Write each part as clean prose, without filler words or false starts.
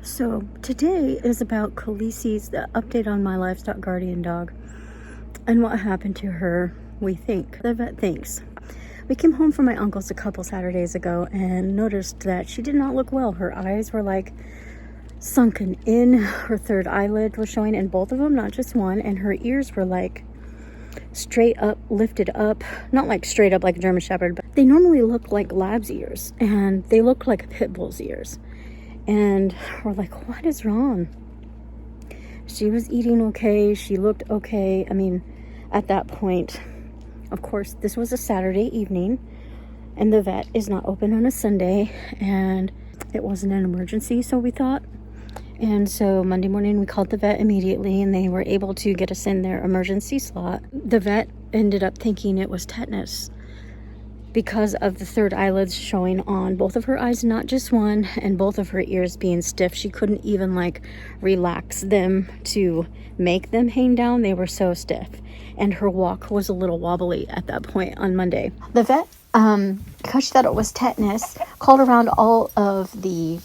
So today is about Kesi's, the update on my Livestock Guardian dog and what happened to her, we think. The vet thinks. We came home from my uncle's a couple Saturdays ago and noticed that she did not look well. Her eyes were like sunken in. Her third eyelid was showing in both of them, not just one. And her ears were like straight up, lifted up. Not like straight up like a German Shepherd, but they normally look like lab's ears. And they look like a pit bull's ears. And we're like, what is wrong? She was eating okay. She looked okay. I mean, at that point, of course, this was a Saturday evening and the vet is not open on a Sunday, and it wasn't an emergency, so we thought. And so Monday morning we called the vet immediately and they were able to get us in their emergency slot. The vet ended up thinking it was tetanus because of the third eyelids showing on both of her eyes, not just one, and both of her ears being stiff. She couldn't even like relax them to make them hang down. They were so stiff, and her walk was a little wobbly at that point on Monday. The vet, because she thought it was tetanus, called around all of the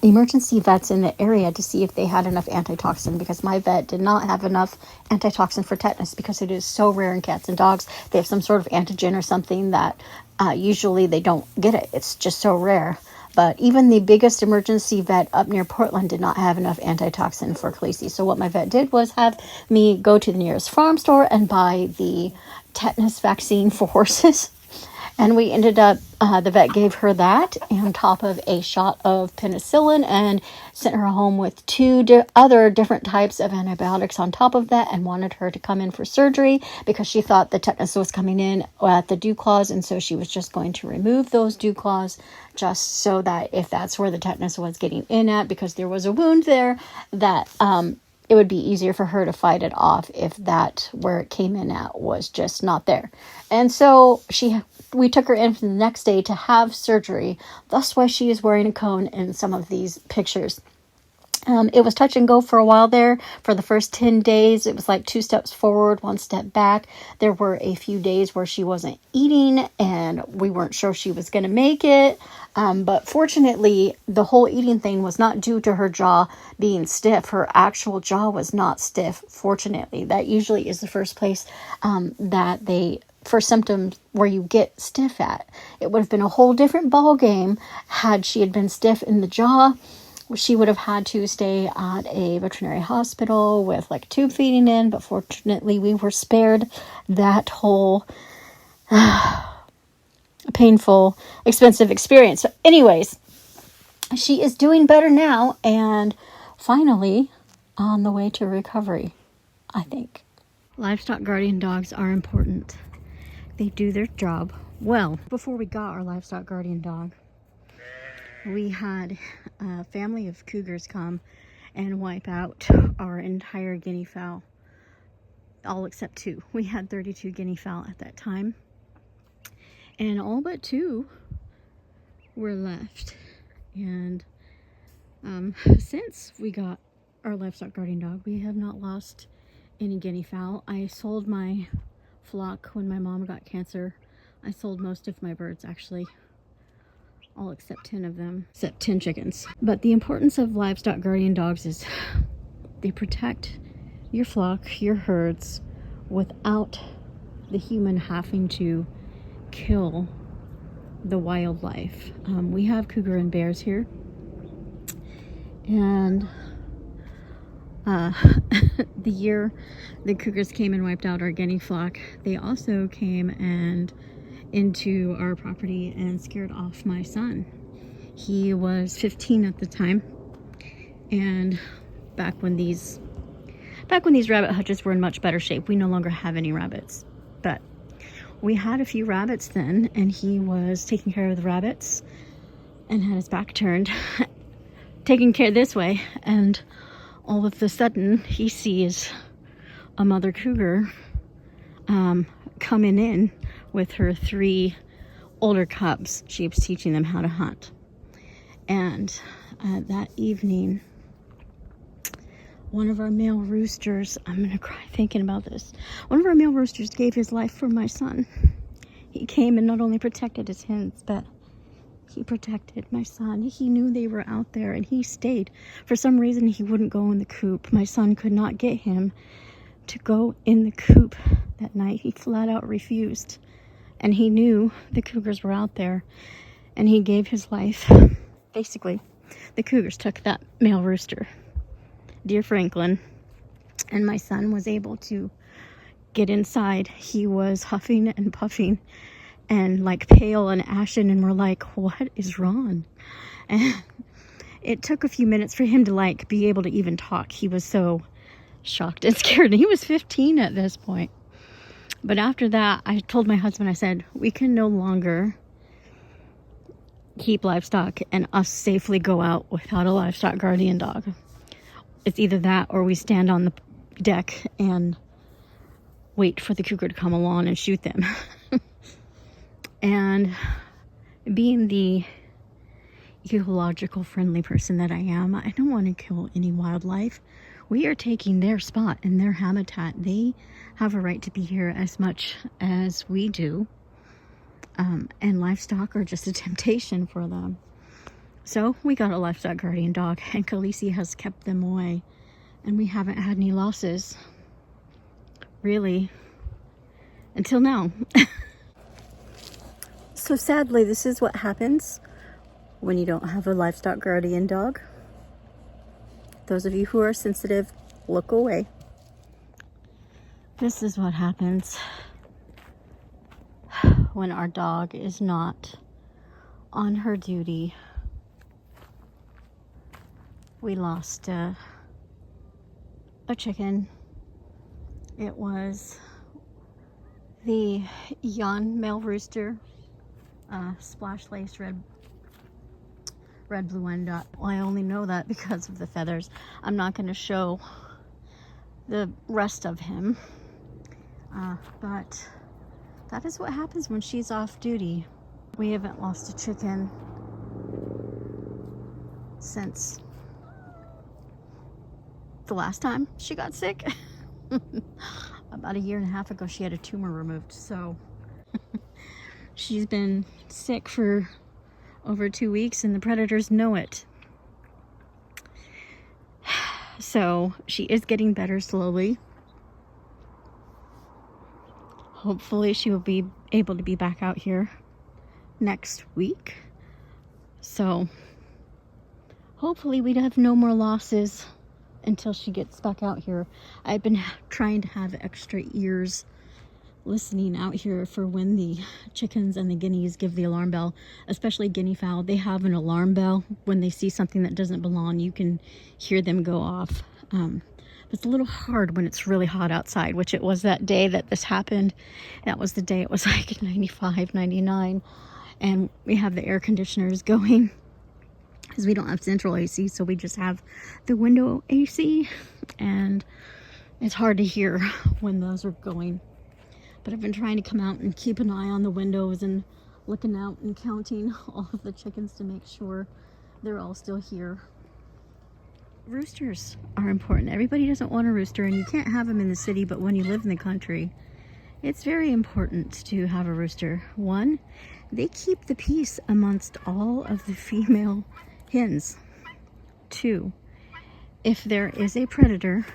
emergency vets in the area to see if they had enough antitoxin, because my vet did not have enough antitoxin for tetanus because it is so rare in cats and dogs. They have some sort of antigen or something that usually they don't get it. It's just so rare. But even the biggest emergency vet up near Portland did not have enough antitoxin for Kesi. So what my vet did was have me go to the nearest farm store and buy the tetanus vaccine for horses. And we ended up, the vet gave her that on top of a shot of penicillin and sent her home with two other different types of antibiotics on top of that, and wanted her to come in for surgery because she thought the tetanus was coming in at the dew claws. And so she was just going to remove those dew claws just so that if that's where the tetanus was getting in at, because there was a wound there, that it would be easier for her to fight it off if that where it came in at was just not there. And so we took her in for the next day to have surgery. That's why she is wearing a cone in some of these pictures. It was touch and go for a while there. For the first 10 days, it was like 2 steps forward, 1 step back. There were a few days where she wasn't eating and we weren't sure she was going to make it. But fortunately, the whole eating thing was not due to her jaw being stiff. Her actual jaw was not stiff, fortunately. That usually is the first place for symptoms where you get stiff at. It would have been a whole different ball game had she had been stiff in the jaw. She would have had to stay at a veterinary hospital with like tube feeding in, but fortunately we were spared that whole painful, expensive experience. So anyways, she is doing better now and finally on the way to recovery, I think. Livestock guardian dogs are important. They do their job well. Before we got our livestock guardian dog, we had a family of cougars come and wipe out our entire guinea fowl, all except 2. We had 32 guinea fowl at that time, and all but 2 were left. And since we got our livestock guardian dog, we have not lost any guinea fowl. I sold my flock when my mom got cancer. I sold most of my birds, actually. All except 10 of them, except 10 chickens. But the importance of livestock guardian dogs is they protect your flock, your herds, without the human having to kill the wildlife. We have cougar and bears here, and the year the cougars came and wiped out our guinea flock, they also came and into our property and scared off my son. He was 15 at the time, and back when these rabbit hutches were in much better shape. We no longer have any rabbits, but we had a few rabbits then, and he was taking care of the rabbits and had his back turned taking care this way, and all of a sudden he sees a mother cougar coming in with her 3 older cubs. She was teaching them how to hunt. And that evening, one of our male roosters, I'm gonna cry thinking about this, one of our male roosters gave his life for my son. He came and not only protected his hens, but He protected my son. He knew they were out there and he stayed. For some reason, he wouldn't go in the coop. My son could not get him to go in the coop that night. He flat out refused. And he knew the cougars were out there and he gave his life. Basically, the cougars took that male rooster, dear Franklin, and my son was able to get inside. He was huffing and puffing and like pale and ashen, and we're like, what is wrong? And it took a few minutes for him to like be able to even talk. He was so shocked and scared. He was 15 at this point. But after that, I told my husband, I said, we can no longer keep livestock and us safely go out without a livestock guardian dog. It's either that or we stand on the deck and wait for the cougar to come along and shoot them. And being the ecological friendly person that I am, I don't want to kill any wildlife. We are taking their spot and their habitat. They have a right to be here as much as we do. And livestock are just a temptation for them. So we got a livestock guardian dog, and Kesi has kept them away. And we haven't had any losses, really, until now. So sadly, this is what happens when you don't have a livestock guardian dog. Those of you who are sensitive, look away. This is what happens when our dog is not on her duty. We lost a chicken. It was the young male rooster, splash lace red, blue, and dot. Well, I only know that because of the feathers. I'm not going to show the rest of him, but that is what happens when she's off duty. We haven't lost a chicken since the last time she got sick. About a year and a half ago, she had a tumor removed, so she's been sick for over 2 weeks, and the predators know it. So she is getting better slowly. Hopefully she will be able to be back out here next week. So hopefully we'd have no more losses until she gets back out here. I've been trying to have extra ears listening out here for when the chickens and the guineas give the alarm bell, especially guinea fowl. They have an alarm bell when they see something that doesn't belong. You can hear them go off. It's a little hard when it's really hot outside, which it was that day that this happened. That was the day it was like 95, 99, and we have the air conditioners going because we don't have central AC, so we just have the window AC, and it's hard to hear when those are going. But I've been trying to come out and keep an eye on the windows and looking out and counting all of the chickens to make sure they're all still here. Roosters are important. Everybody doesn't want a rooster, and you can't have them in the city, but when you live in the country, it's very important to have a rooster. One, they keep the peace amongst all of the female hens. Two, if there is a predator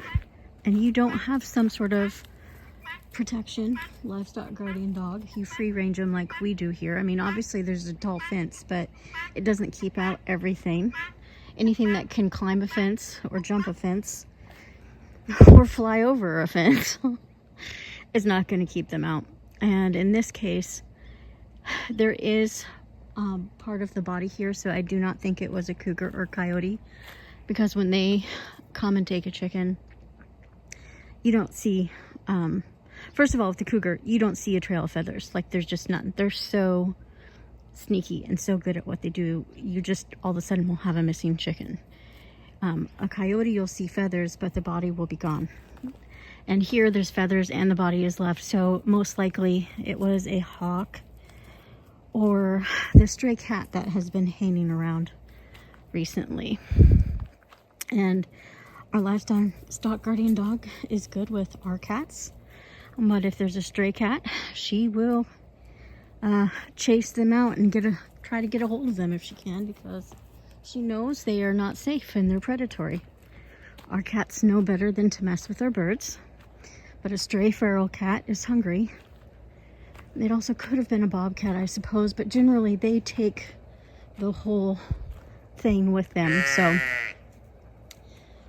and you don't have some sort of protection, livestock guardian dog, you free range them like we do here. I mean, obviously there's a tall fence, but it doesn't keep out everything. Anything that can climb a fence or jump a fence or fly over a fence is not going to keep them out. And in this case, there is part of the body here, so I do not think it was a cougar or coyote, because when they come and take a chicken, you don't see, first of all, with the cougar, you don't see a trail of feathers. Like, there's just none. They're so sneaky and so good at what they do. You just all of a sudden will have a missing chicken. A coyote, you'll see feathers, but the body will be gone. And here there's feathers and the body is left, so most likely it was a hawk or the stray cat that has been hanging around recently. And our livestock guardian dog is good with our cats, but if there's a stray cat, she will chase them out and try to get a hold of them if she can, because she knows they are not safe and they're predatory. Our cats know better than to mess with our birds, but a stray feral cat is hungry. It also could have been a bobcat, I suppose, but generally they take the whole thing with them. So,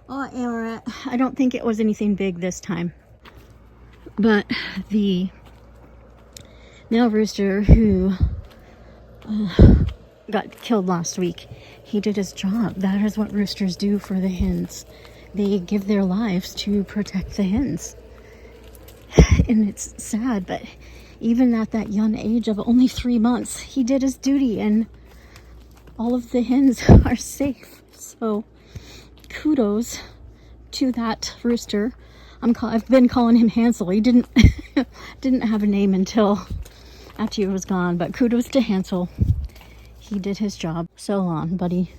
I don't think it was anything big this time. But the male rooster who got killed last week, he did his job. That is what roosters do for the hens. They give their lives to protect the hens. And it's sad, but even at that young age of only 3 months, he did his duty, and all of the hens are safe. So kudos to that rooster. I've been calling him Hansel. He didn't have a name until after he was gone, but kudos to Hansel. He did his job. So long, buddy.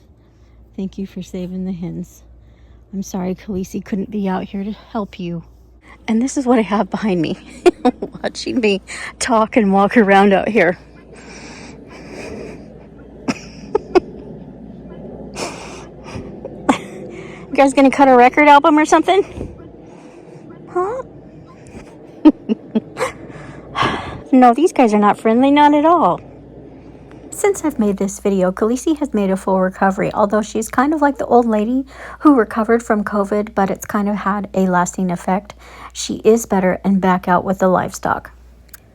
Thank you for saving the hens. I'm sorry Kesi couldn't be out here to help you. And this is what I have behind me, watching me talk and walk around out here. You guys gonna cut a record album or something? Huh? No, these guys are not friendly, not at all. Since I've made this video, Kesi has made a full recovery, although she's kind of like the old lady who recovered from COVID, but it's kind of had a lasting effect. She is better and back out with the livestock.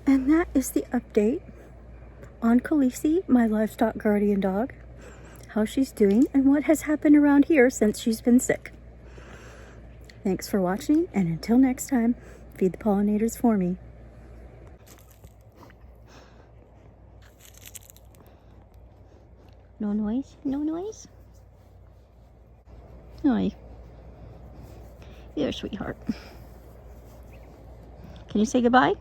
And that is the update on Kesi, my livestock guardian dog, how she's doing, and what has happened around here since she's been sick. Thanks for watching, and until next time, feed the pollinators for me. No noise? No noise? Hi. There, sweetheart. Can you say goodbye?